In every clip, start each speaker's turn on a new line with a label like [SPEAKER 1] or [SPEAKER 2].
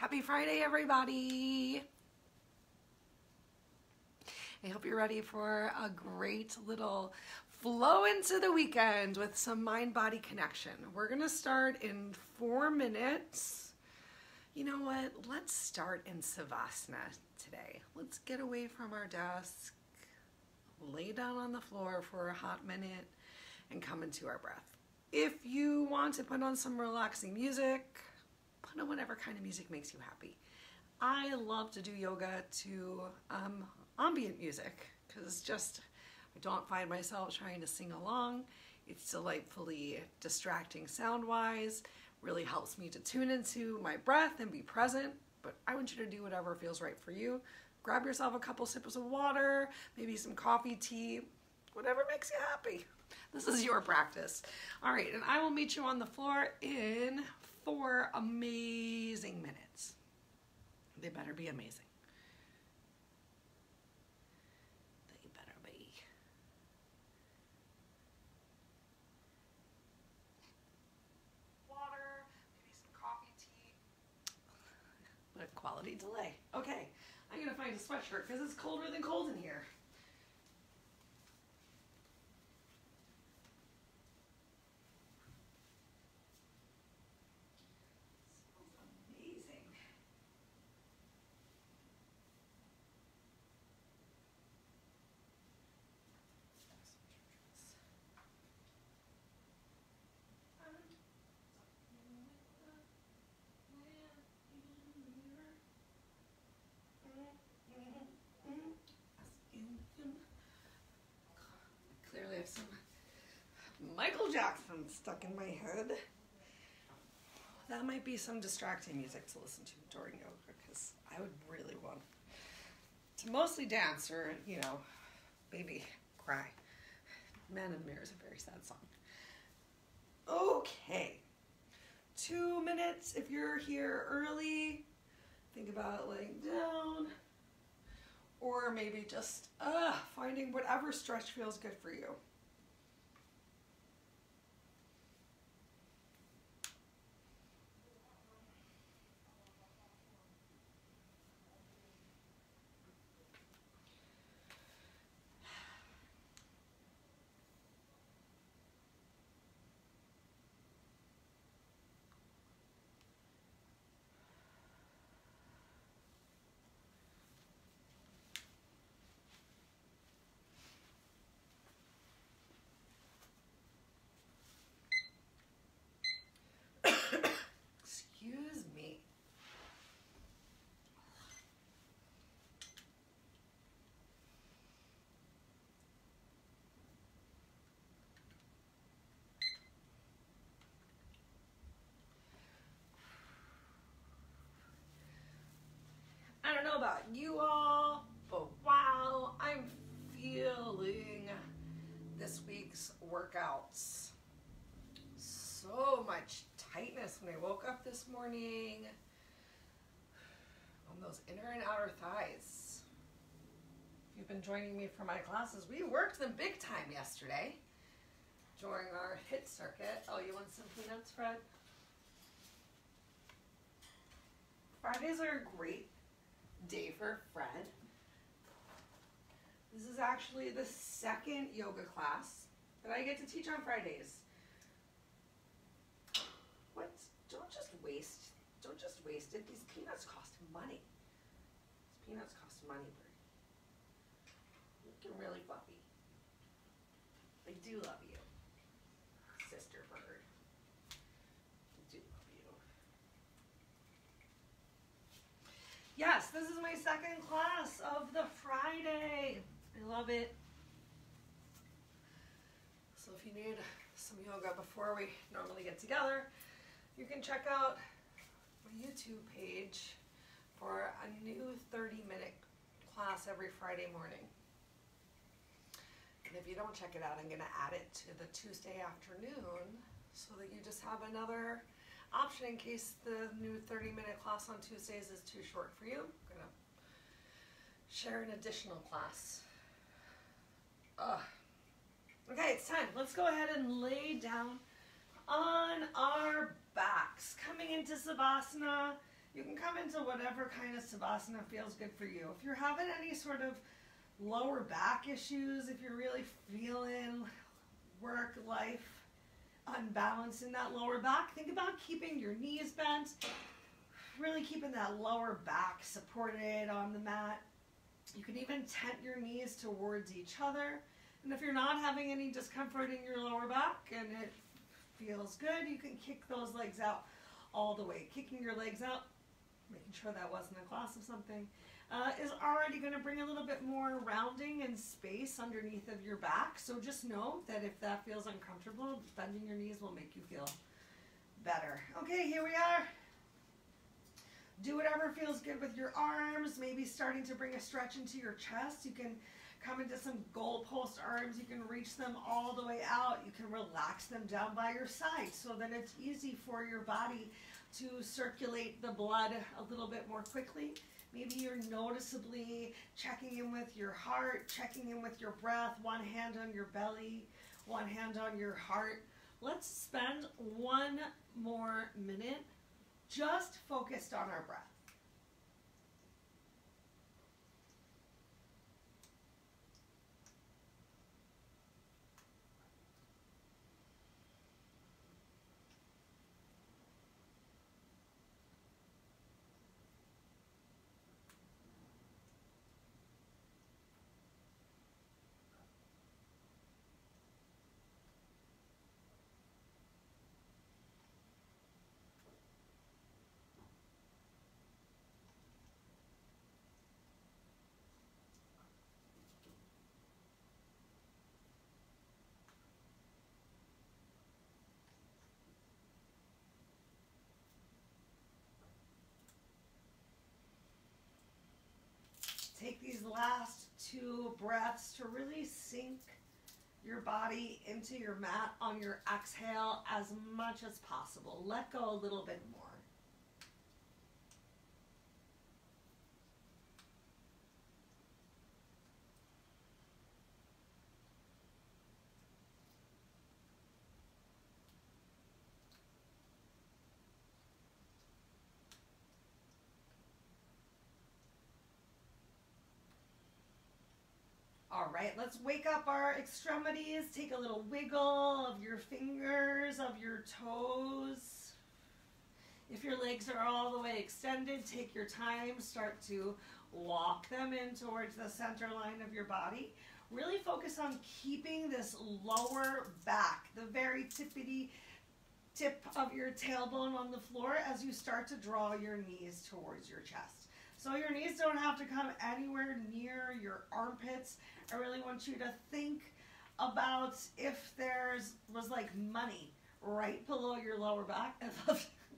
[SPEAKER 1] Happy Friday, everybody. I hope you're ready for a great little flow into the weekend with some mind-body connection. We're gonna start in 4 minutes. You know what? Let's start in Savasana today. Let's get away from our desk, lay down on the floor for a hot minute, and come into our breath. If you want to put on some relaxing music, put on whatever kind of music makes you happy. I love to do yoga to ambient music because just I don't find myself trying to sing along. It's delightfully distracting sound-wise, really helps me to tune into my breath and be present, but I want you to do whatever feels right for you. Grab yourself a couple sips of water, maybe some coffee, tea, whatever makes you happy. This is your practice. All right, and I will meet you on the floor in 4 amazing minutes. They better be amazing. They better be. Water, maybe some coffee, tea. What a quality delay. Okay, I'm gonna find a sweatshirt because it's colder than cold in here. Clearly I have some Michael Jackson stuck in my head. That might be some distracting music to listen to during yoga because I would really want to mostly dance or, you know, maybe cry. Man in the Mirror is a very sad song. Okay. 2 minutes if you're here early. Think about laying down. Or maybe just finding whatever stretch feels good for you. Excuse me. I don't know about you all, but wow, I'm feeling this week's workouts. So much tightness when I woke up this morning on those inner and outer thighs. If you've been joining me for my classes, we worked them big time yesterday during our HIIT circuit. Oh, you want some peanuts, Fred? Fridays are a great day for Fred. This is actually the 2nd yoga class that I get to teach on Fridays. What? Don't just waste it. These peanuts cost money. These peanuts cost money, Bird. Looking really fluffy. I do love you, Sister Bird. I do love you. Yes, this is my 2nd class of the Friday. I love it. So if you need some yoga before we normally get together, you can check out my YouTube page for a new 30-minute class every Friday morning. And if you don't check it out, I'm going to add it to the Tuesday afternoon so that you just have another option in case the new 30-minute class on Tuesdays is too short for you. I'm going to share an additional class. Okay, it's time. Let's go ahead and lay down on our backs. Coming into Savasana, You can come into whatever kind of Savasana feels good for you. If you're having any sort of lower back issues, if you're really feeling work, life, unbalanced in that lower back, think about keeping your knees bent, really keeping that lower back supported on the mat. You can even tent your knees towards each other. And if you're not having any discomfort in your lower back and it feels good, you can kick those legs out all the way. Kicking your legs out, making sure that wasn't a class of something, is already going to bring a little bit more rounding and space underneath of your back. So just know that if that feels uncomfortable, bending your knees will make you feel better. Okay, here we are. Do whatever feels good with your arms, maybe starting to bring a stretch into your chest. You can come into some goalpost arms. You can reach them all the way out. You can relax them down by your side so that it's easy for your body to circulate the blood a little bit more quickly. Maybe you're noticeably checking in with your heart, checking in with your breath, one hand on your belly, one hand on your heart. Let's spend one more minute just focused on our breath. Take these last 2 breaths to really sink your body into your mat on your exhale as much as possible. Let go a little bit more. All right, let's wake up our extremities. Take a little wiggle of your fingers, of your toes. If your legs are all the way extended, take your time. Start to walk them in towards the center line of your body. Really focus on keeping this lower back, the very tippity tip of your tailbone on the floor as you start to draw your knees towards your chest. So your knees don't have to come anywhere near your armpits. I really want you to think about if was like money right below your lower back.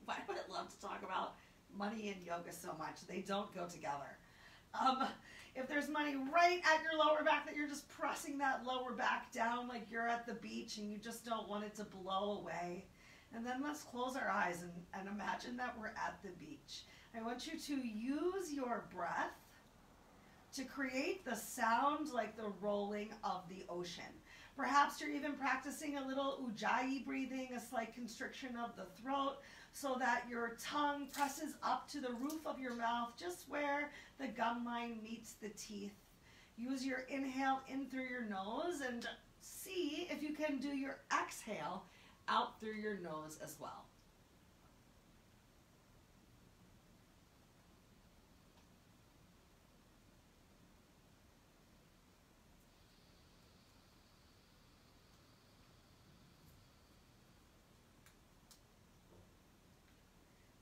[SPEAKER 1] Why would I love to talk about money and yoga so much? They don't go together. If there's money right at your lower back, that you're just pressing that lower back down like you're at the beach and you just don't want it to blow away. And then let's close our eyes and imagine that we're at the beach. I want you to use your breath to create the sound like the rolling of the ocean. Perhaps you're even practicing a little ujjayi breathing, a slight constriction of the throat, so that your tongue presses up to the roof of your mouth, just where the gum line meets the teeth. Use your inhale in through your nose and see if you can do your exhale out through your nose as well.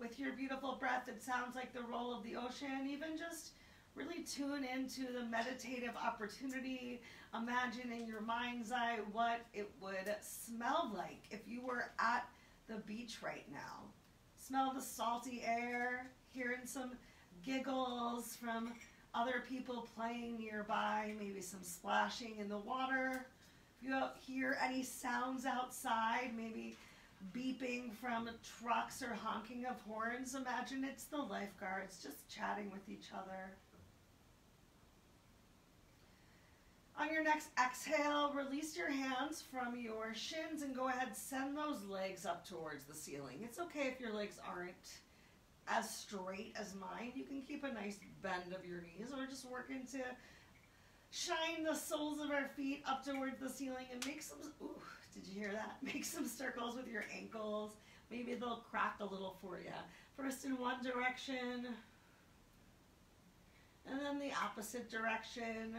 [SPEAKER 1] With your beautiful breath, it sounds like the roll of the ocean. Even just really tune into the meditative opportunity. Imagine in your mind's eye what it would smell like if you were at the beach right now. Smell the salty air, hearing some giggles from other people playing nearby, maybe some splashing in the water. If you hear any sounds outside, maybe beeping from trucks or honking of horns, imagine it's the lifeguards just chatting with each other. On your next exhale, release your hands from your shins and go ahead, send those legs up towards the ceiling. It's okay if your legs aren't as straight as mine. You can keep a nice bend of your knees. We're just working to shine the soles of our feet up towards the ceiling and make some, ooh, did you hear that? Make some circles with your ankles. Maybe they'll crack a little for you. First in one direction, and then the opposite direction.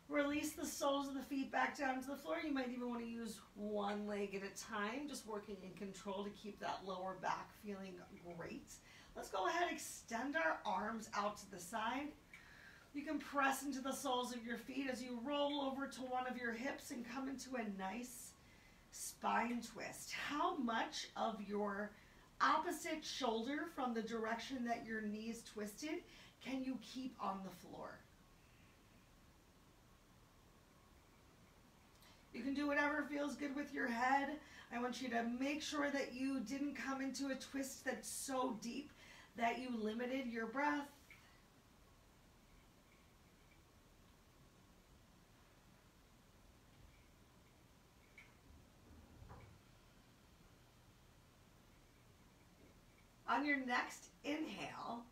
[SPEAKER 1] Release the soles of the feet back down to the floor. You might even want to use one leg at a time, just working in control to keep that lower back feeling great. Let's go ahead and extend our arms out to the side. You can press into the soles of your feet as you roll over to one of your hips and come into a nice spine twist. How much of your opposite shoulder from the direction that your knees twisted can you keep on the floor? You can do whatever feels good with your head. I want you to make sure that you didn't come into a twist that's so deep that you limited your breath. On your next inhale,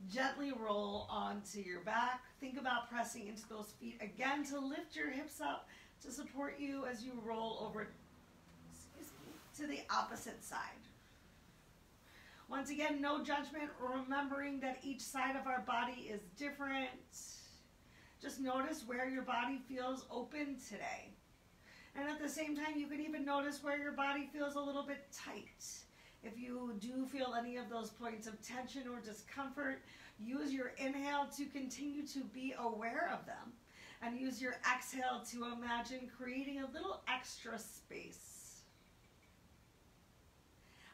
[SPEAKER 1] gently roll onto your back. Think about pressing into those feet again to lift your hips up to support you as you roll over to the opposite side. Once again, no judgment, remembering that each side of our body is different. Just notice where your body feels open today. And at the same time, you can even notice where your body feels a little bit tight. If you do feel any of those points of tension or discomfort, use your inhale to continue to be aware of them. And use your exhale to imagine creating a little extra space.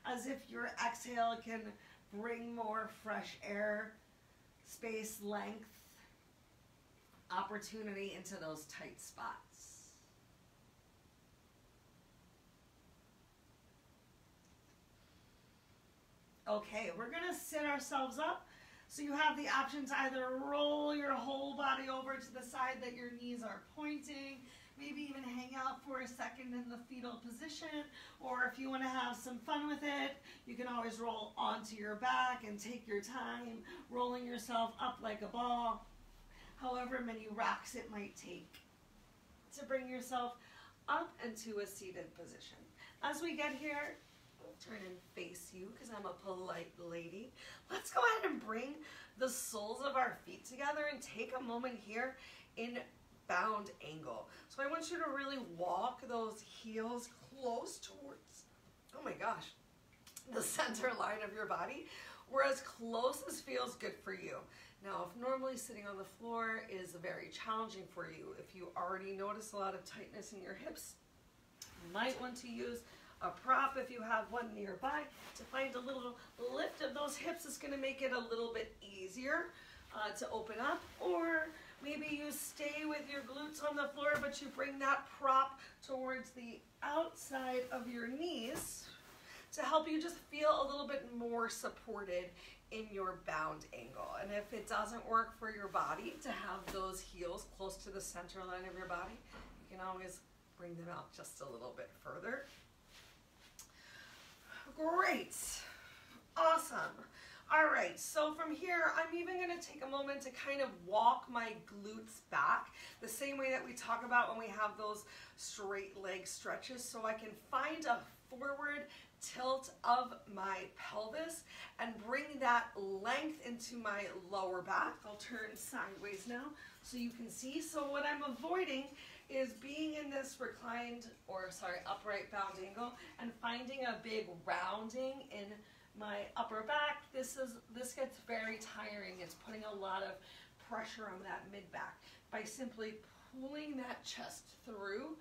[SPEAKER 1] As if your exhale can bring more fresh air, space, length, opportunity into those tight spots. Okay, we're going to sit ourselves up. So you have the option to either roll your whole body over to the side that your knees are pointing, maybe even hang out for a second in the fetal position, or if you want to have some fun with it, you can always roll onto your back and take your time, rolling yourself up like a ball, however many rocks it might take to bring yourself up into a seated position. As we get here, turn and face you because I'm a polite lady. Let's go ahead and bring the soles of our feet together and take a moment here in bound angle. So I want you to really walk those heels close towards, oh my gosh, the center line of your body, or as close as feels good for you. Now, if normally sitting on the floor is very challenging for you, if you already notice a lot of tightness in your hips, you might want to use a prop if you have one nearby to find a little lift of those hips. Is going to make it a little bit easier to open up, or maybe you stay with your glutes on the floor but you bring that prop towards the outside of your knees to help you just feel a little bit more supported in your bound angle. And if it doesn't work for your body to have those heels close to the center line of your body, you can always bring them out just a little bit further. Great. Awesome. All right, so from here, I'm even going to take a moment to kind of walk my glutes back the same way that we talk about when we have those straight leg stretches, so I can find a forward tilt of my pelvis and bring that length into my lower back. I'll turn sideways now so you can see. So what I'm avoiding is being in this upright bound angle and finding a big rounding in my upper back. This gets very tiring. It's putting a lot of pressure on that mid back. By simply pulling that chest through,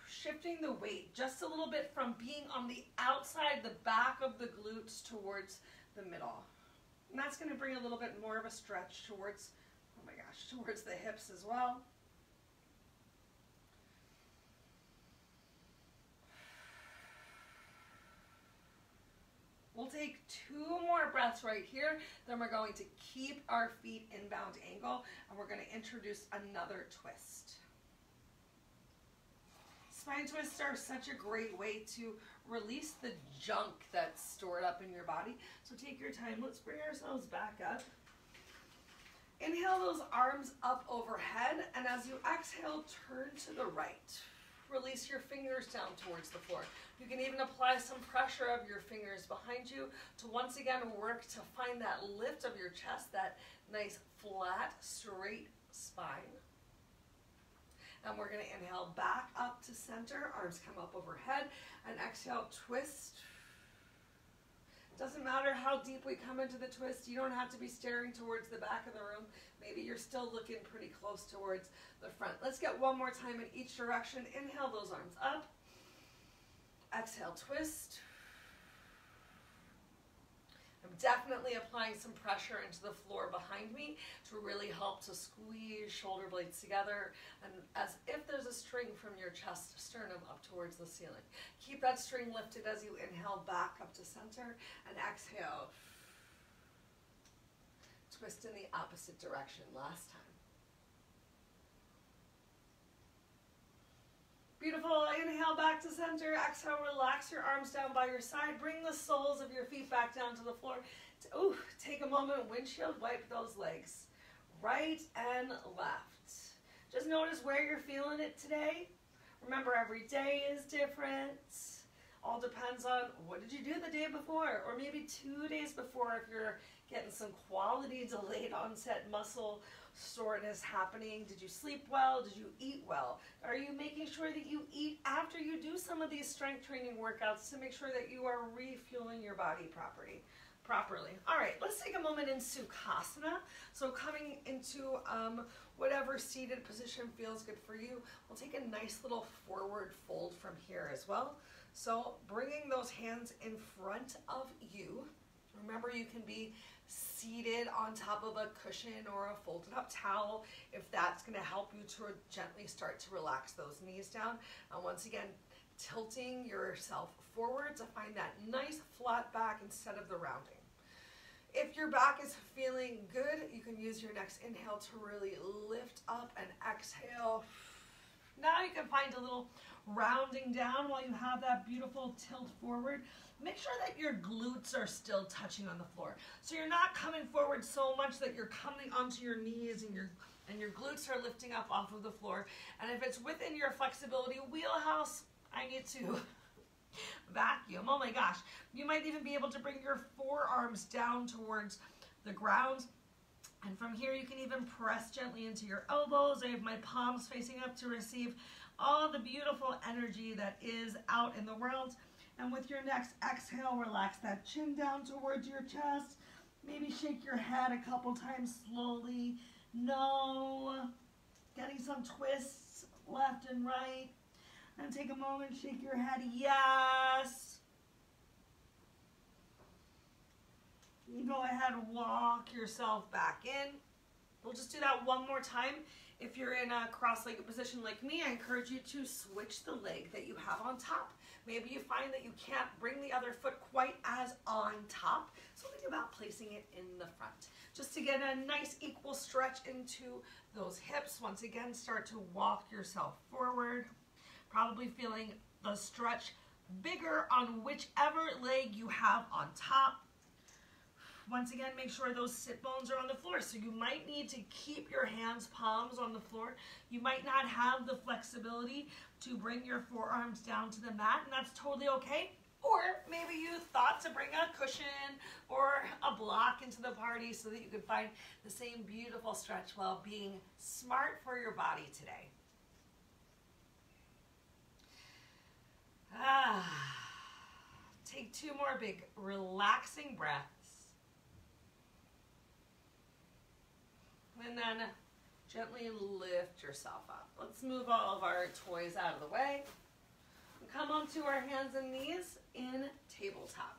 [SPEAKER 1] shifting the weight just a little bit from being on the outside, the back of the glutes towards the middle. And that's going to bring a little bit more of a stretch towards, oh my gosh, towards the hips as well. We'll take 2 more breaths right here. Then we're going to keep our feet in bound angle, and we're going to introduce another twist. Spine twists are such a great way to release the junk that's stored up in your body. So take your time. Let's bring ourselves back up. Inhale those arms up overhead, and as you exhale, turn to the right. Release your fingers down towards the floor. You can even apply some pressure of your fingers behind you to once again work to find that lift of your chest, that nice flat, straight spine. And we're going to inhale back up to center, arms come up overhead, and exhale, twist. Doesn't matter how deep we come into the twist. You don't have to be staring towards the back of the room. Maybe you're still looking pretty close towards the front. Let's get one more time in each direction. Inhale those arms up. Exhale, twist. I'm definitely applying some pressure into the floor behind me to really help to squeeze shoulder blades together, and as if there's a string from your chest sternum up towards the ceiling. Keep that string lifted as you inhale back up to center, and exhale. Twist in the opposite direction last time. Beautiful. Inhale back to center. Exhale, relax your arms down by your side. Bring the soles of your feet back down to the floor. Ooh, take a moment, windshield wipe those legs. Right and left. Just notice where you're feeling it today. Remember, every day is different. All depends on what did you do the day before, or maybe 2 days before if you're getting some quality delayed onset muscle soreness happening. Did you sleep well? Did you eat well? Are you making sure that you eat after you do some of these strength training workouts to make sure that you are refueling your body properly? All right, let's take a moment in Skandasana. So coming into whatever seated position feels good for you. We'll take a nice little forward fold from here as well. So bringing those hands in front of you. Remember, you can be seated on top of a cushion or a folded up towel if that's going to help you to gently start to relax those knees down. And once again, tilting yourself forward to find that nice flat back instead of the rounding. If your back is feeling good, you can use your next inhale to really lift up, and exhale. Now you can find a little rounding down while you have that beautiful tilt forward. Make sure that your glutes are still touching on the floor. So you're not coming forward so much that you're coming onto your knees and your glutes are lifting up off of the floor. And if it's within your flexibility wheelhouse, I need to vacuum. Oh my gosh. You might even be able to bring your forearms down towards the ground. And from here, you can even press gently into your elbows. I have my palms facing up to receive all the beautiful energy that is out in the world. And with your next exhale, relax that chin down towards your chest. Maybe shake your head a couple times slowly. No. Getting some twists left and right. And take a moment, shake your head. Yes. You go ahead and walk yourself back in. We'll just do that one more time. If you're in a cross-legged position like me, I encourage you to switch the leg that you have on top. Maybe you find that you can't bring the other foot quite as on top, so think about placing it in the front. Just to get a nice equal stretch into those hips. Once again, start to walk yourself forward. Probably feeling the stretch bigger on whichever leg you have on top. Once again, make sure those sit bones are on the floor. So you might need to keep your hands, palms on the floor. You might not have the flexibility to bring your forearms down to the mat, and that's totally okay. Or maybe you thought to bring a cushion or a block into the party so that you could find the same beautiful stretch while being smart for your body today. Take 2 more big relaxing breaths. And then gently lift yourself up. Let's move all of our toys out of the way. And come onto our hands and knees in tabletop.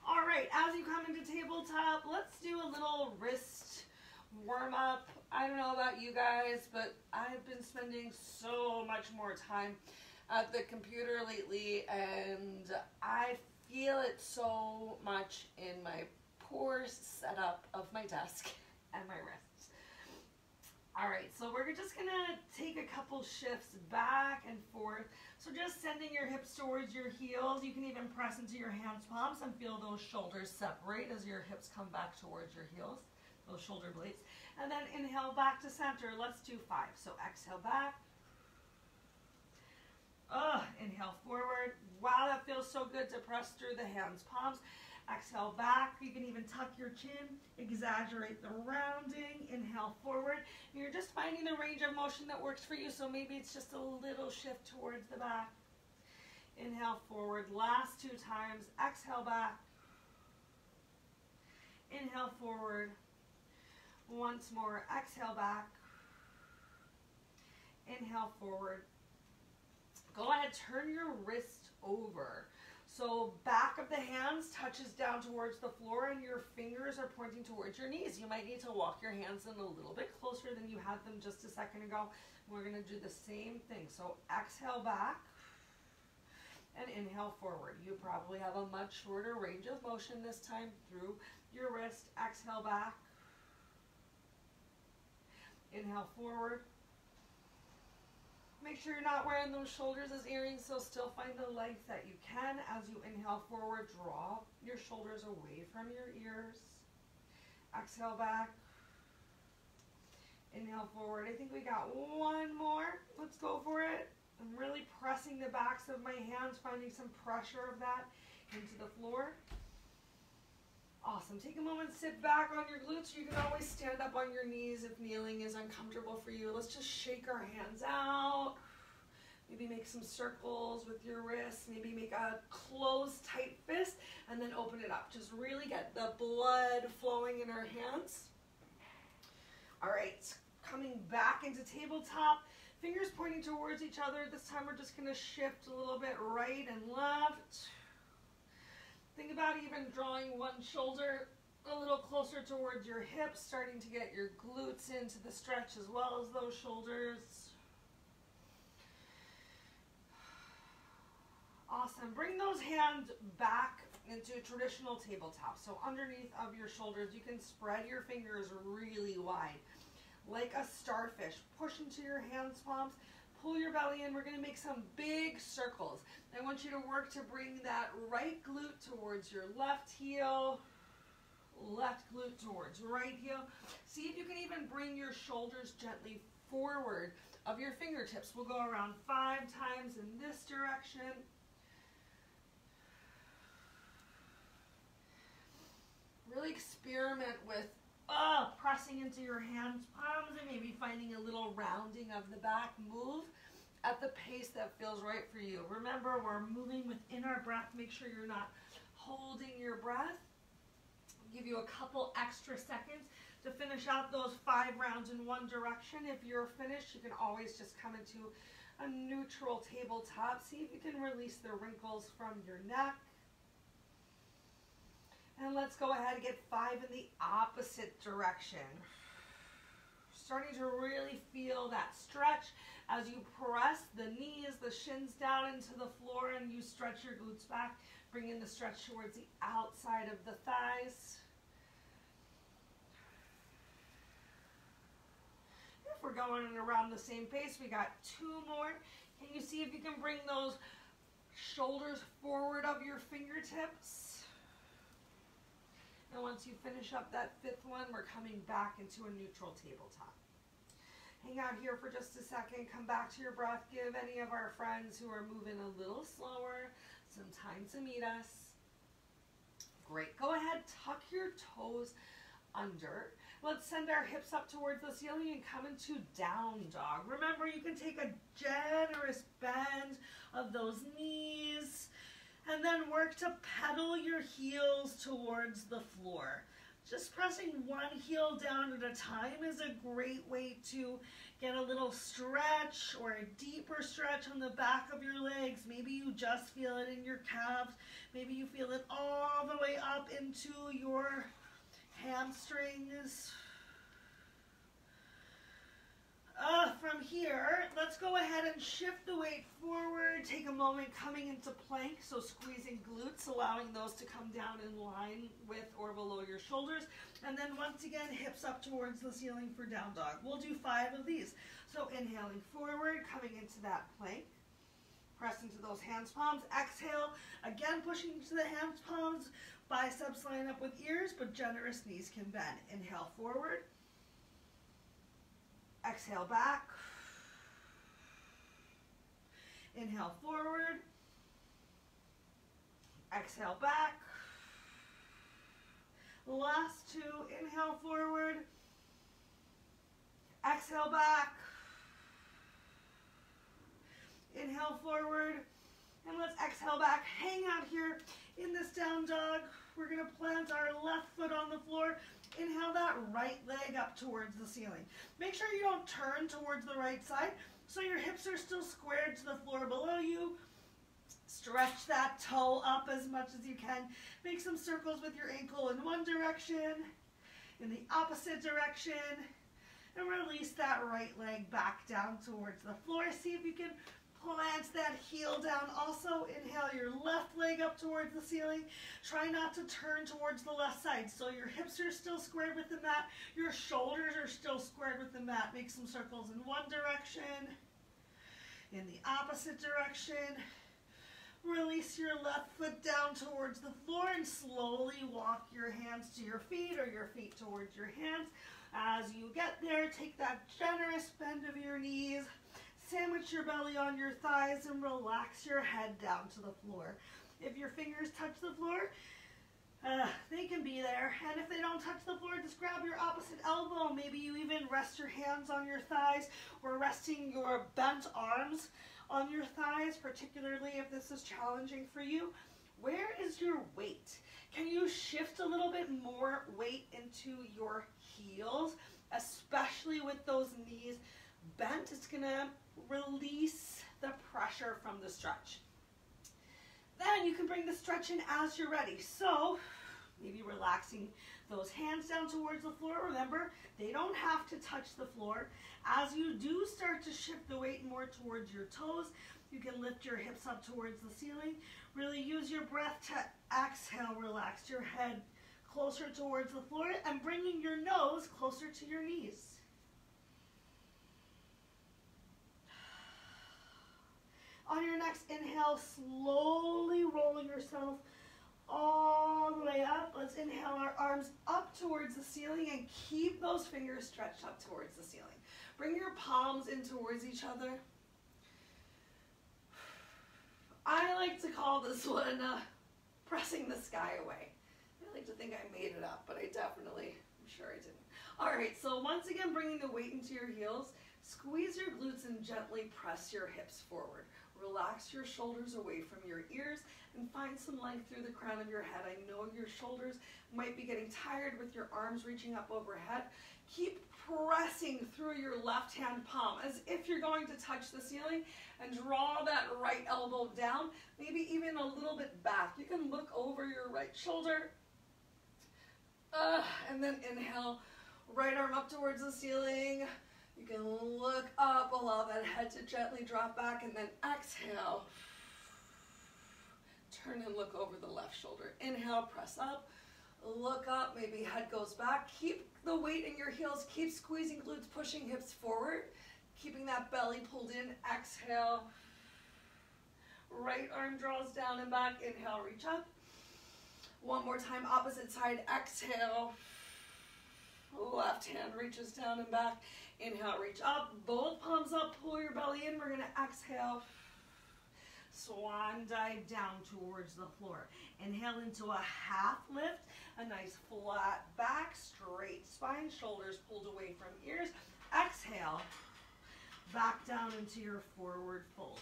[SPEAKER 1] All right, as you come into tabletop, let's do a little wrist warm up. I don't know about you guys, but I've been spending so much more time at the computer lately, and I feel it so much in my poor setup of my desk and my wrists. All right, so we're just gonna take a couple shifts back and forth. So just sending your hips towards your heels. You can even press into your hands palms and feel those shoulders separate as your hips come back towards your heels, those shoulder blades. And then inhale back to center. Let's do 5. So exhale back. Inhale forward. Wow, that feels so good to press through the hands palms. Exhale back. You can even tuck your chin, exaggerate the rounding. Inhale forward. You're just finding the range of motion that works for you, so maybe it's just a little shift towards the back. Inhale forward. Last 2 times. Exhale back. Inhale forward. Once more. Exhale back. Inhale forward. Go ahead, turn your wrist over. So back of the hands touches down towards the floor and your fingers are pointing towards your knees. You might need to walk your hands in a little bit closer than you had them just a second ago. We're gonna do the same thing. So exhale back and inhale forward. You probably have a much shorter range of motion this time through your wrist. Exhale back. Inhale forward. Make sure you're not wearing those shoulders as earrings, so still find the length that you can. As you inhale forward, draw your shoulders away from your ears. Exhale back. Inhale forward. I think we got one more. Let's go for it. I'm really pressing the backs of my hands, finding some pressure of that into the floor. Awesome. Take a moment, sit back on your glutes. You can always stand up on your knees if kneeling is uncomfortable for you. Let's just shake our hands out. Maybe make some circles with your wrists. Maybe make a closed, tight fist, and then open it up. Just really get the blood flowing in our hands. All right, coming back into tabletop. Fingers pointing towards each other. This time we're just going to shift a little bit right and left. Think about even drawing one shoulder a little closer towards your hips, starting to get your glutes into the stretch as well as those shoulders. Awesome. Bring those hands back into traditional tabletop. So underneath of your shoulders, you can spread your fingers really wide, like a starfish. Push into your hands palms. Pull your belly in. We're going to make some big circles. I want you to work to bring that right glute towards your left heel, left glute towards right heel. See if you can even bring your shoulders gently forward of your fingertips. We'll go around 5 times in this direction. Really experiment with pressing into your hands, palms, and maybe finding a little rounding of the back. Move at the pace that feels right for you. Remember, we're moving within our breath. Make sure you're not holding your breath. I'll give you a couple extra seconds to finish out those 5 rounds in one direction. If you're finished, you can always just come into a neutral tabletop. See if you can release the wrinkles from your neck. And let's go ahead and get 5 in the opposite direction. Starting to really feel that stretch as you press the knees, the shins down into the floor, and you stretch your glutes back. Bring in the stretch towards the outside of the thighs. If we're going around the same pace, we got 2 more. Can you see if you can bring those shoulders forward of your fingertips? And once you finish up that 5th one, we're coming back into a neutral tabletop. Hang out here for just a second. Come back to your breath. Give any of our friends who are moving a little slower some time to meet us. Great. Go ahead, tuck your toes under. Let's send our hips up towards the ceiling and come into down dog. Remember, you can take a generous bend of those knees and then work to pedal your heels towards the floor. Just pressing one heel down at a time is a great way to get a little stretch or a deeper stretch on the back of your legs. Maybe you just feel it in your calves. Maybe you feel it all the way up into your hamstrings. From here, let's go ahead and shift the weight forward take a moment coming into plank, so squeezing glutes, allowing those to come down in line with or below your shoulders. And then once again, hips up towards the ceiling for down dog. We'll do 5 of these. So inhaling forward, coming into that plank. Press into those hands palms. Exhale, again pushing into the hands palms. Biceps line up with ears, but generous knees can bend. Inhale forward. Exhale back. Inhale forward. Exhale back. Last 2, inhale forward. Exhale back. Inhale forward. And let's exhale back. Hang out here in this down dog. We're going to plant our left foot on the floor. Inhale that right leg up towards the ceiling. Make sure you don't turn towards the right side so your hips are still squared to the floor below you. Stretch that toe up as much as you can. Make some circles with your ankle in one direction, in the opposite direction, and release that right leg back down towards the floor. See if you can plant that heel down. Also, inhale your left leg up towards the ceiling. Try not to turn towards the left side. So your hips are still squared with the mat. Your shoulders are still squared with the mat. Make some circles in one direction, in the opposite direction. Release your left foot down towards the floor and slowly walk your hands to your feet or your feet towards your hands. As you get there, take that generous bend of your knees. Sandwich your belly on your thighs and relax your head down to the floor. If your fingers touch the floor, they can be there. And if they don't touch the floor, just grab your opposite elbow. Maybe you even rest your hands on your thighs or resting your bent arms on your thighs, particularly if this is challenging for you. Where is your weight? Can you shift a little bit more weight into your heels, especially with those knees bent? It's gonna release the pressure from the stretch. Then you can bring the stretch in as you're ready. So maybe relaxing those hands down towards the floor. Remember, they don't have to touch the floor. As you do start to shift the weight more towards your toes, you can lift your hips up towards the ceiling. Really use your breath to exhale, relax your head closer towards the floor and bringing your nose closer to your knees. On your next inhale, slowly rolling yourself all the way up. Let's inhale our arms up towards the ceiling and keep those fingers stretched up towards the ceiling. Bring your palms in towards each other. I like to call this one pressing the sky away. I like to think I made it up, but I'm sure I didn't. All right, so once again, bringing the weight into your heels, squeeze your glutes and gently press your hips forward. Relax your shoulders away from your ears and find some length through the crown of your head. I know your shoulders might be getting tired with your arms reaching up overhead. Keep pressing through your left hand palm as if you're going to touch the ceiling and draw that right elbow down, maybe even a little bit back. You can look over your right shoulder and then inhale, right arm up towards the ceiling. You can look up, allow that head to gently drop back, and then exhale. Turn and look over the left shoulder. Inhale, press up, look up, maybe head goes back. Keep the weight in your heels, keep squeezing glutes, pushing hips forward, keeping that belly pulled in. Exhale. Right arm draws down and back. Inhale, reach up. One more time, opposite side. Exhale. Left hand reaches down and back. Inhale, reach up, both palms up, pull your belly in. We're gonna exhale, swan dive down towards the floor. Inhale into a half lift, a nice flat back, straight spine, shoulders pulled away from ears. Exhale, back down into your forward fold.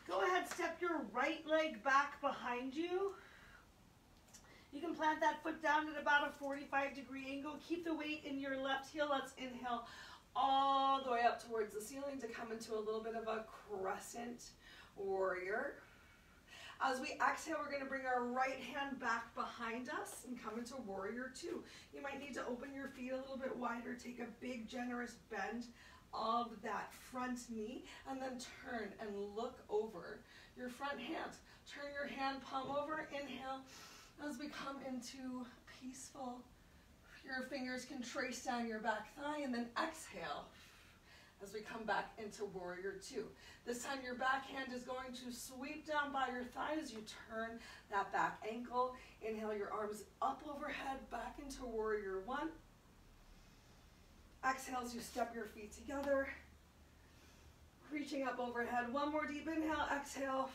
[SPEAKER 1] Go ahead, step your right leg back behind you. You can plant that foot down at about a 45-degree angle. Keep the weight in your left heel. Let's inhale all the way up towards the ceiling to come into a little bit of a crescent warrior. As we exhale, we're going to bring our right hand back behind us and come into warrior two. You might need to open your feet a little bit wider. Take a big, generous bend of that front knee, and then turn and look over your front hand. Turn your hand palm over, inhale, as we come into peaceful. Your fingers can trace down your back thigh, and then exhale as we come back into warrior two. This time your back hand is going to sweep down by your thigh as you turn that back ankle. Inhale your arms up overhead, back into warrior one. Exhale as you step your feet together, reaching up overhead. One more deep inhale, exhale,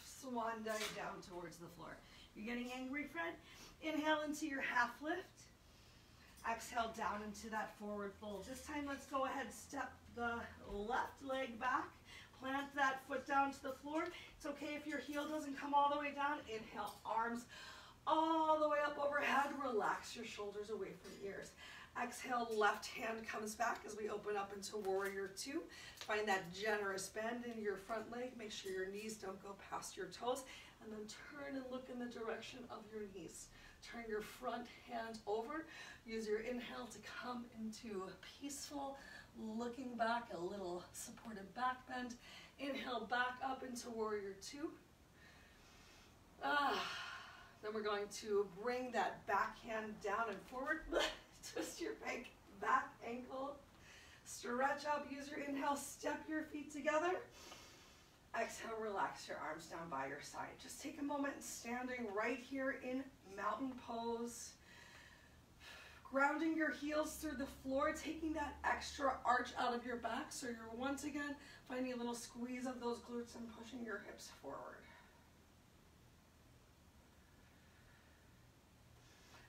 [SPEAKER 1] swan dive down towards the floor. You're getting angry, Fred? Inhale into your half lift. Exhale down into that forward fold. This time let's go ahead, step the left leg back, plant that foot down to the floor. It's okay if your heel doesn't come all the way down. Inhale, arms all the way up overhead. Relax your shoulders away from ears. Exhale, left hand comes back as we open up into warrior two. Find that generous bend in your front leg. Make sure your knees don't go past your toes. And then turn and look in the direction of your knees. Turn your front hand over. Use your inhale to come into peaceful, looking back, a little supported back bend. Inhale back up into warrior two. Then we're going to bring that back hand down and forward. Twist your back ankle. Stretch up. Use your inhale. Step your feet together. Exhale, relax your arms down by your side. Just take a moment standing right here in mountain pose. Grounding your heels through the floor, taking that extra arch out of your back. So you're once again finding a little squeeze of those glutes and pushing your hips forward.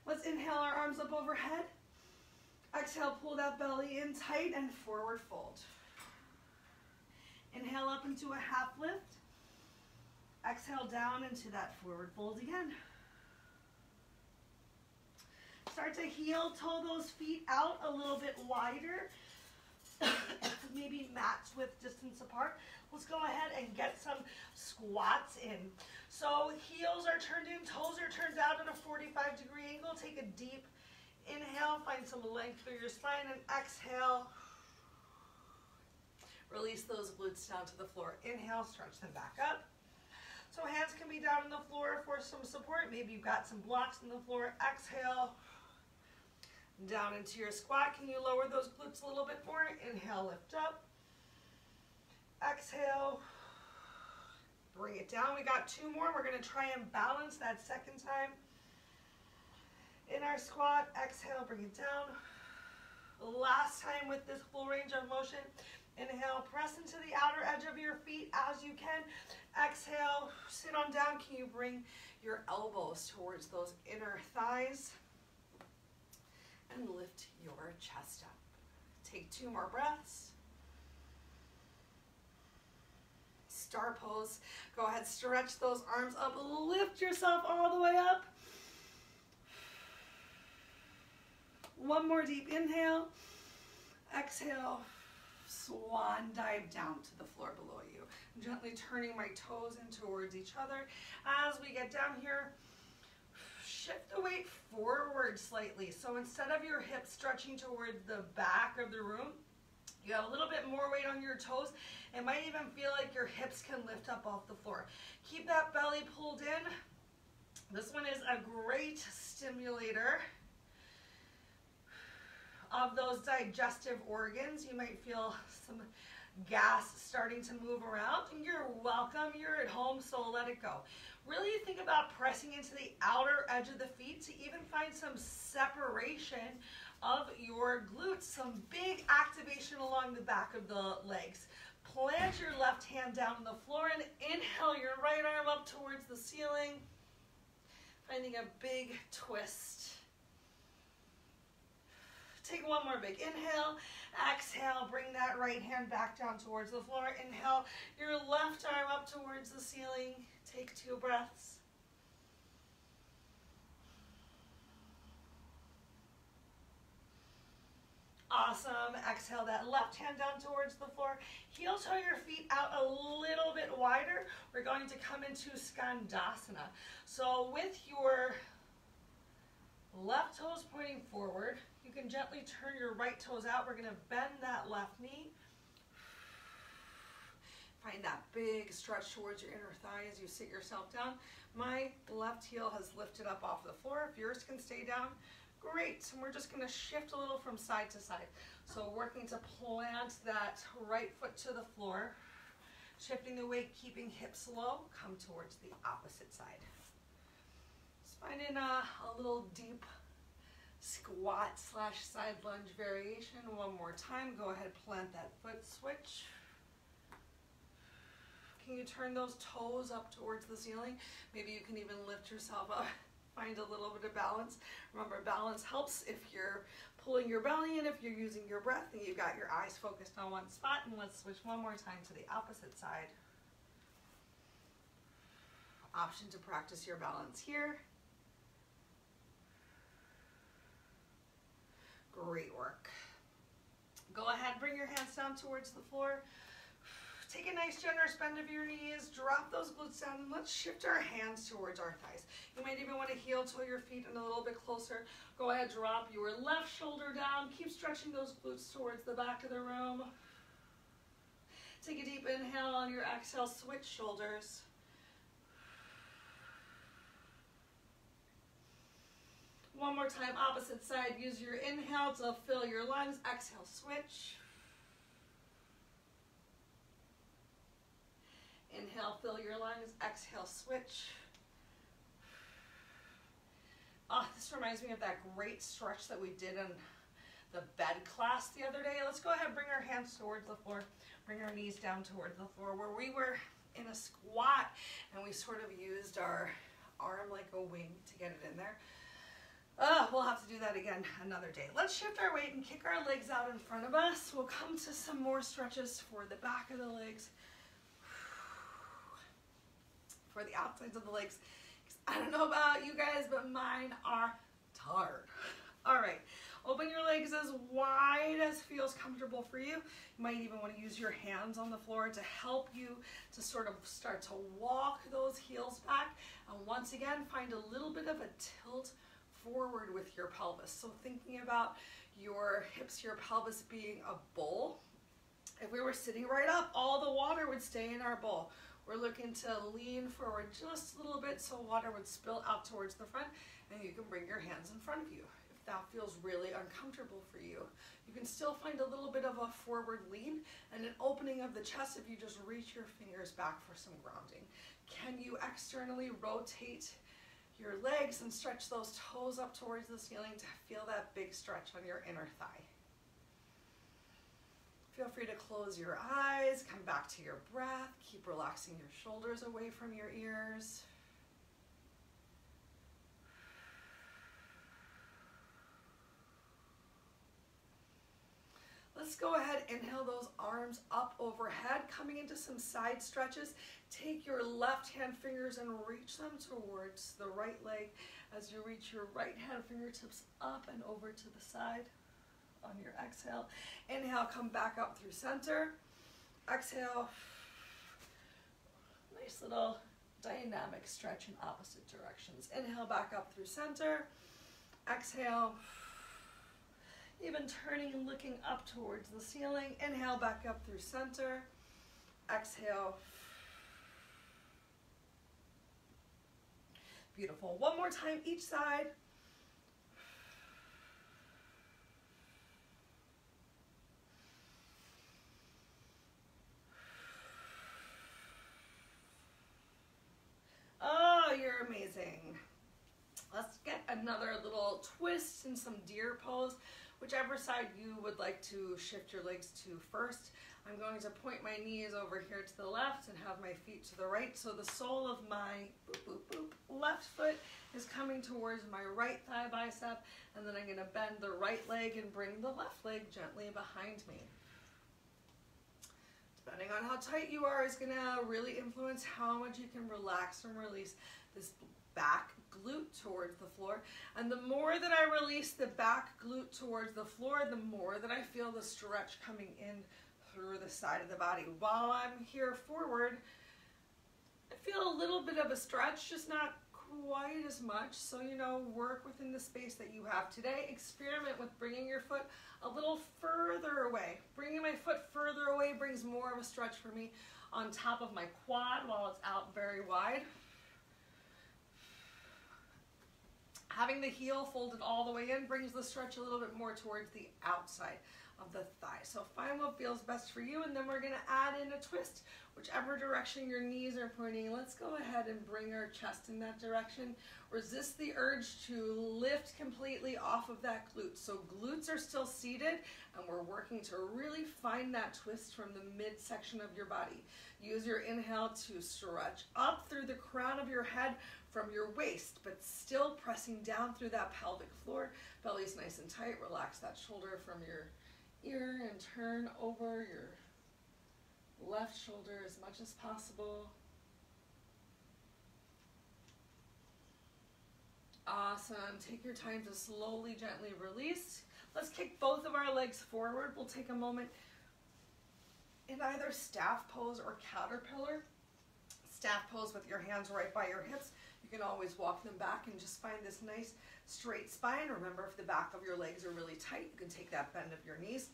[SPEAKER 1] Let's inhale our arms up overhead. Exhale, pull that belly in tight and forward fold. Inhale up into a half lift. Exhale down into that forward fold again. Start to heel toe those feet out a little bit wider. Maybe match with distance apart. Let's go ahead and get some squats in. So heels are turned in, toes are turned out at a 45-degree angle. Take a deep inhale, find some length through your spine, and exhale. Release those glutes down to the floor. Inhale, stretch them back up. So hands can be down on the floor for some support. Maybe you've got some blocks on the floor. Exhale, down into your squat. Can you lower those glutes a little bit more? Inhale, lift up. Exhale, bring it down. We got two more. We're going to try and balance that second time. In our squat, exhale, bring it down. Last time with this full range of motion. Inhale, press into the outer edge of your feet as you can. Exhale, sit on down. Can you bring your elbows towards those inner thighs? And lift your chest up. Take two more breaths. Star pose. Go ahead, stretch those arms up. Lift yourself all the way up. One more deep inhale. Exhale. Swan dive down to the floor below you. I'm gently turning my toes in towards each other. As we get down here, shift the weight forward slightly. So instead of your hips stretching toward the back of the room, you have a little bit more weight on your toes. It might even feel like your hips can lift up off the floor. Keep that belly pulled in. This one is a great stimulator of those digestive organs. You might feel some gas starting to move around. You're welcome. You're at home, so let it go. Really think about pressing into the outer edge of the feet to even find some separation of your glutes, some big activation along the back of the legs. Plant your left hand down on the floor and inhale your right arm up towards the ceiling, finding a big twist. Take one more big inhale. Exhale, bring that right hand back down towards the floor. Inhale your left arm up towards the ceiling. Take two breaths. Awesome. Exhale that left hand down towards the floor. Heel toe your feet out a little bit wider. We're going to come into Skandasana. So with your Left toes pointing forward. You can gently turn your right toes out. We're gonna bend that left knee. Find that big stretch towards your inner thigh as you sit yourself down. My left heel has lifted up off the floor. If yours can stay down, great. And we're just gonna shift a little from side to side. So working to plant that right foot to the floor, shifting the weight, keeping hips low, come towards the opposite side. Just finding a little deep squat / side lunge variation. One more time, go ahead, plant that foot, switch. Can you turn those toes up towards the ceiling? Maybe you can even lift yourself up, find a little bit of balance. Remember, balance helps if you're pulling your belly in, if you're using your breath, and you've got your eyes focused on one spot. And let's switch one more time to the opposite side. Option to practice your balance here. Great work. Go ahead, bring your hands down towards the floor. Take a nice generous bend of your knees, drop those glutes down, and let's shift our hands towards our thighs. You might even want to heel toe your feet in a little bit closer. Go ahead, drop your left shoulder down. Keep stretching those glutes towards the back of the room. Take a deep inhale. On your exhale, switch shoulders. One more time, opposite side. Use your inhale to fill your lungs. Exhale, switch. Inhale, fill your lungs. Exhale, switch. Oh, this reminds me of that great stretch that we did in the bed class the other day. Let's go ahead, bring our hands towards the floor. Bring our knees down towards the floor where we were in a squat and we sort of used our arm like a wing to get it in there. We'll have to do that again another day. Let's shift our weight and kick our legs out in front of us. We'll come to some more stretches for the back of the legs, for the outsides of the legs. I don't know about you guys, but mine are tired. All right, open your legs as wide as feels comfortable for you. You might even want to use your hands on the floor to help you to sort of start to walk those heels back. And once again, find a little bit of a tilt forward with your pelvis. So thinking about your hips, your pelvis being a bowl. If we were sitting right up, all the water would stay in our bowl. We're looking to lean forward just a little bit so water would spill out towards the front, and you can bring your hands in front of you. If that feels really uncomfortable for you, you can still find a little bit of a forward lean and an opening of the chest if you just reach your fingers back for some grounding. Can you externally rotate your legs and stretch those toes up towards the ceiling to feel that big stretch on your inner thigh? Feel free to close your eyes, come back to your breath, keep relaxing your shoulders away from your ears. Let's go ahead, inhale those arms up overhead, coming into some side stretches. Take your left hand fingers and reach them towards the right leg as you reach your right hand fingertips up and over to the side. On your exhale, inhale, come back up through center. Exhale, nice little dynamic stretch in opposite directions. Inhale, back up through center. Exhale, even turning and looking up towards the ceiling. Inhale, back up through center. Exhale. Beautiful. One more time each side. Oh, you're amazing. Let's get another little twist and some deer pose, whichever side you would like to shift your legs to first. I'm going to point my knees over here to the left and have my feet to the right. So the sole of my left foot is coming towards my right thigh bicep, and then I'm going to bend the right leg and bring the left leg gently behind me. Depending on how tight you are is going to really influence how much you can relax and release this back glute towards the floor. And the more that I release the back glute towards the floor, the more that I feel the stretch coming in through the side of the body. While I'm here forward, I feel a little bit of a stretch, just not quite as much. So, you know, work within the space that you have today. Experiment with bringing your foot a little further away. Bringing my foot further away brings more of a stretch for me on top of my quad while it's out very wide. Having the heel folded all the way in brings the stretch a little bit more towards the outside of the thigh. So find what feels best for you, and then we're going to add in a twist, whichever direction your knees are pointing. Let's go ahead and bring our chest in that direction. Resist the urge to lift completely off of that glute. So glutes are still seated, and we're working to really find that twist from the midsection of your body. Use your inhale to stretch up through the crown of your head from your waist, but still pressing down through that pelvic floor. Belly's nice and tight. Relax that shoulder from your ear and turn over your left shoulder as much as possible. Awesome. Take your time to slowly, gently release. Let's kick both of our legs forward. We'll take a moment in either staff pose or caterpillar. Staff pose with your hands right by your hips. You can always walk them back and just find this nice straight spine. Remember, if the back of your legs are really tight, you can take that bend of your knees.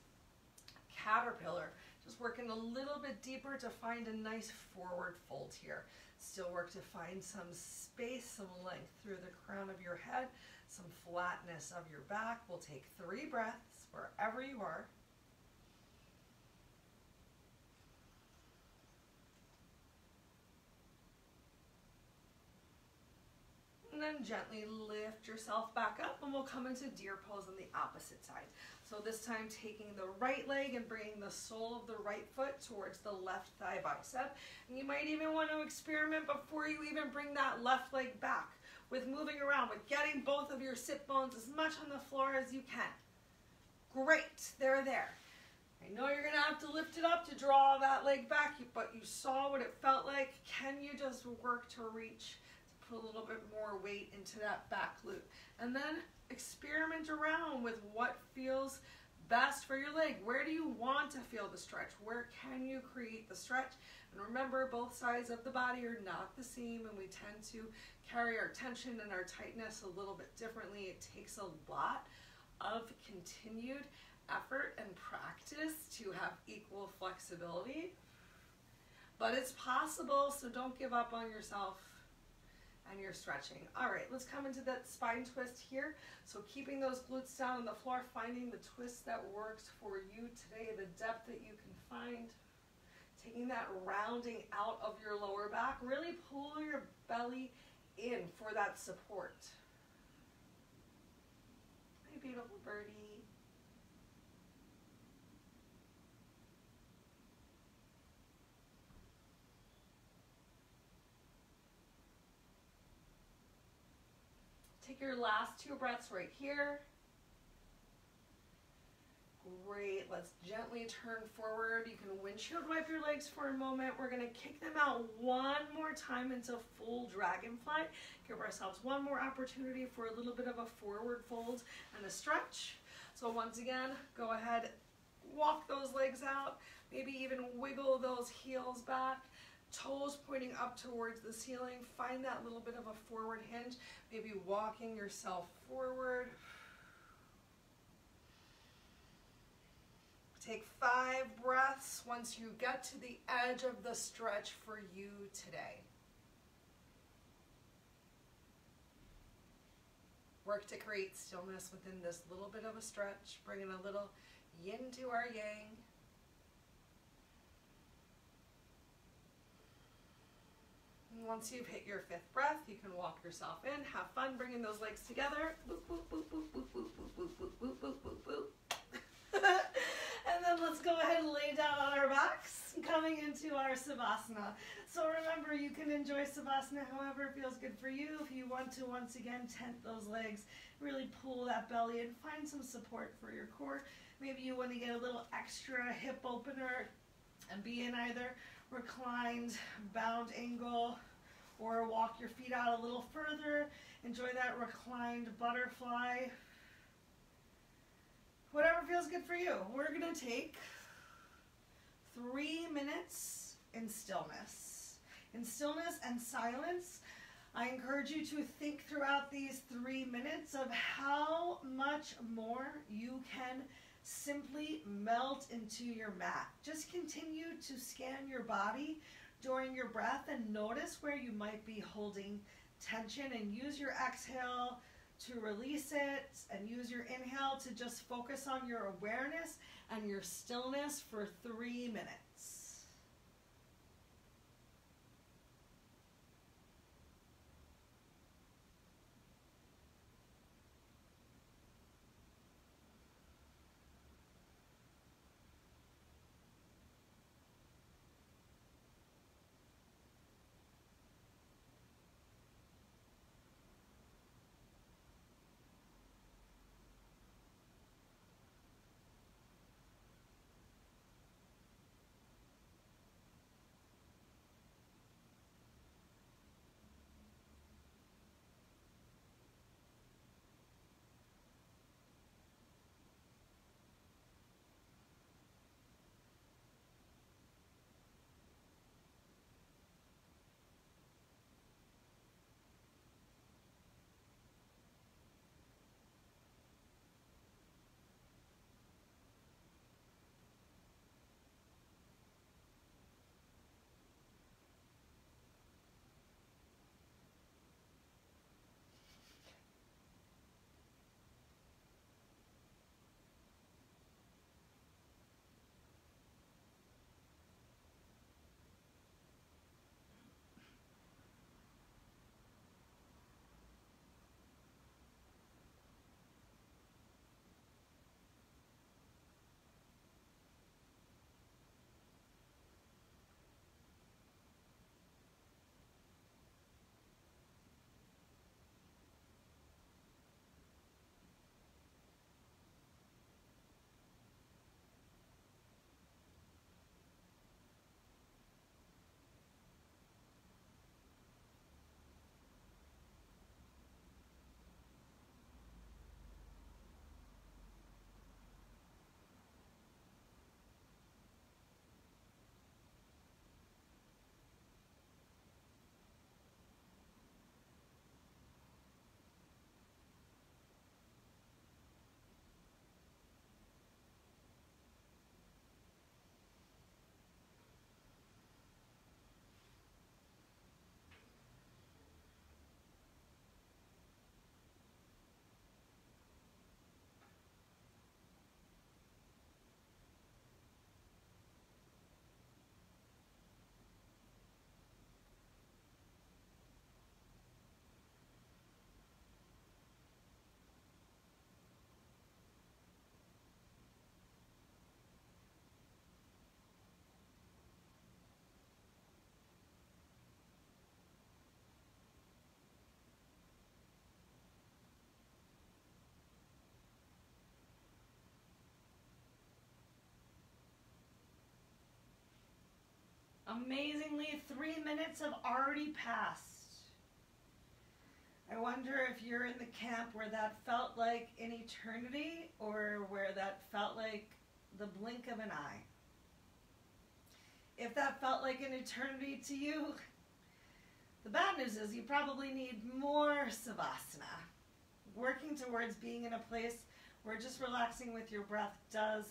[SPEAKER 1] Caterpillar, just working a little bit deeper to find a nice forward fold here. Still work to find some space, some length through the crown of your head, some flatness of your back. We'll take 3 breaths wherever you are. And then gently lift yourself back up, and we'll come into deer pose on the opposite side. So this time taking the right leg and bringing the sole of the right foot towards the left thigh bicep. And you might even want to experiment before you even bring that left leg back with moving around, with getting both of your sit bones as much on the floor as you can. Great, they're there. I know you're gonna have to lift it up to draw that leg back, but you saw what it felt like. Can you just work to reach? Put a little bit more weight into that back glute, and then experiment around with what feels best for your leg. Where do you want to feel the stretch? Where can you create the stretch? And remember, both sides of the body are not the same, and we tend to carry our tension and our tightness a little bit differently. It takes a lot of continued effort and practice to have equal flexibility, but it's possible, so don't give up on yourself and you're stretching. All right, let's come into that spine twist here. So keeping those glutes down on the floor, finding the twist that works for you today, the depth that you can find. Taking that rounding out of your lower back. Really pull your belly in for that support. My beautiful birdie. Take your last 2 breaths right here. Great, let's gently turn forward. You can windshield wipe your legs for a moment. We're gonna kick them out one more time into full dragonfly. Give ourselves one more opportunity for a little bit of a forward fold and a stretch. So once again, go ahead, walk those legs out, maybe even wiggle those heels back. Toes pointing up towards the ceiling. Find that little bit of a forward hinge. Maybe walking yourself forward. Take 5 breaths once you get to the edge of the stretch for you today. Work to create stillness within this little bit of a stretch. Bring in a little yin to our yang. Once you've hit your 5th breath, you can walk yourself in. Have fun bringing those legs together. Boop, boop, boop, boop, boop, boop, boop, boop, boop, boop, boop, boop. And then let's go ahead and lay down on our backs, coming into our Savasana. So remember, you can enjoy Savasana however feels good for you. If you want to, once again, tent those legs, really pull that belly and find some support for your core. Maybe you want to get a little extra hip opener and be in either reclined, bound angle, or walk your feet out a little further. Enjoy that reclined butterfly. Whatever feels good for you. We're gonna take 3 minutes in stillness. In stillness and silence. I encourage you to think throughout these 3 minutes of how much more you can simply melt into your mat. Just continue to scan your body during your breath and notice where you might be holding tension, and use your exhale to release it, and use your inhale to just focus on your awareness and your stillness for 3 minutes. Amazingly, 3 minutes have already passed. I wonder if you're in the camp where that felt like an eternity or where that felt like the blink of an eye. If that felt like an eternity to you, the bad news is you probably need more Savasana. Working towards being in a place where just relaxing with your breath does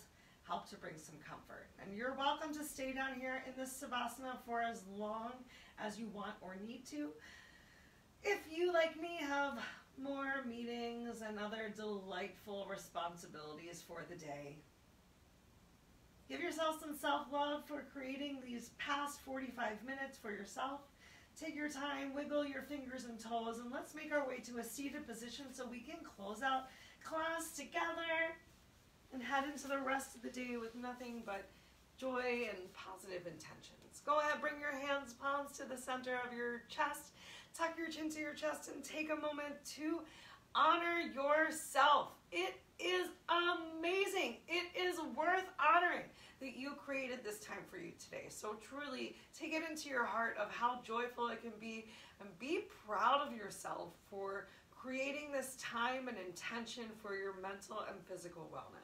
[SPEAKER 1] help to bring some comfort. And you're welcome to stay down here in this Savasana for as long as you want or need to. If you, like me, have more meetings and other delightful responsibilities for the day, give yourself some self-love for creating these past 45 minutes for yourself. Take your time, wiggle your fingers and toes, and let's make our way to a seated position so we can close out class together and head into the rest of the day with nothing but joy and positive intentions. Go ahead, bring your hands, palms to the center of your chest, tuck your chin to your chest, and take a moment to honor yourself. It is amazing. It is worth honoring that you created this time for you today. So truly take it into your heart of how joyful it can be, and be proud of yourself for creating this time and intention for your mental and physical wellness.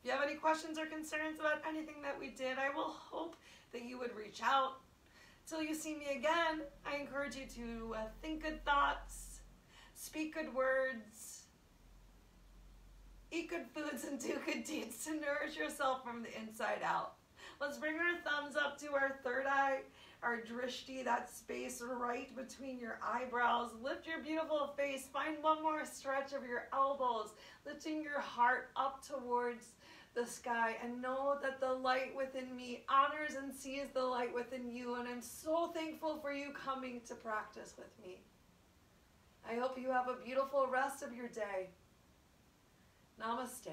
[SPEAKER 1] If you have any questions or concerns about anything that we did, I will hope that you would reach out. Till you see me again, I encourage you to think good thoughts, speak good words, eat good foods, and do good deeds to nourish yourself from the inside out. Let's bring our thumbs up to our third eye, our drishti, that space right between your eyebrows. Lift your beautiful face. Find one more stretch of your elbows, lifting your heart up towards the sky, and know that the light within me honors and sees the light within you, and I'm so thankful for you coming to practice with me. I hope you have a beautiful rest of your day. Namaste.